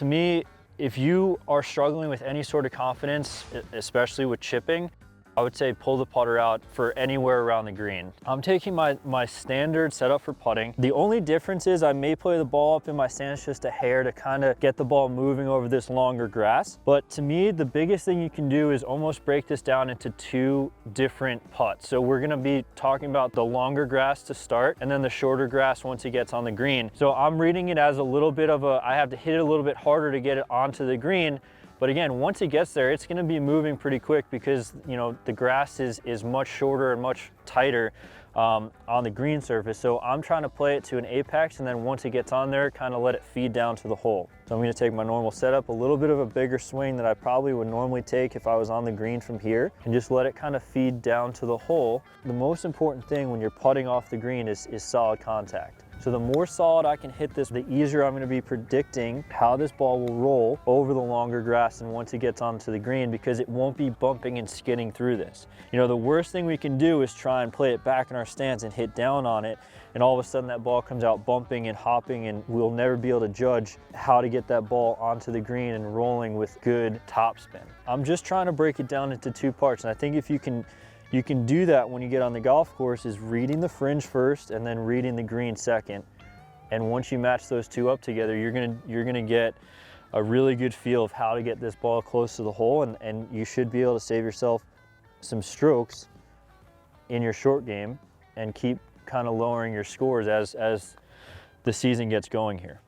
To me, if you are struggling with any sort of confidence, especially with chipping, I would say pull the putter out for anywhere around the green. I'm taking my standard setup for putting. The only difference is I may play the ball up in my stance just a hair to kind of get the ball moving over this longer grass. But to me, the biggest thing you can do is almost break this down into two different putts. So we're gonna be talking about the longer grass to start and then the shorter grass once it gets on the green. So I'm reading it as a little bit of I have to hit it a little bit harder to get it onto the green. But again, once it gets there, it's gonna be moving pretty quick because, you know, the grass is much shorter and much tighter on the green surface. So I'm trying to play it to an apex, and then once it gets on there, kind of let it feed down to the hole. So I'm gonna take my normal setup, a little bit of a bigger swing that I probably would normally take if I was on the green from here, and just let it kind of feed down to the hole. The most important thing when you're putting off the green is solid contact. So the more solid I can hit this, the easier I'm gonna be predicting how this ball will roll over the longer grass and once it gets onto the green, because it won't be bumping and skidding through this. You know, the worst thing we can do is try and play it back in our stance and hit down on it, and all of a sudden that ball comes out bumping and hopping, and we'll never be able to judge how to get that ball onto the green and rolling with good topspin. I'm just trying to break it down into two parts, and I think if you can do that when you get on the golf course, is reading the fringe first and then reading the green second. And once you match those two up together, you're gonna get a really good feel of how to get this ball close to the hole, and you should be able to save yourself some strokes in your short game and keep kind of lowering your scores as the season gets going here.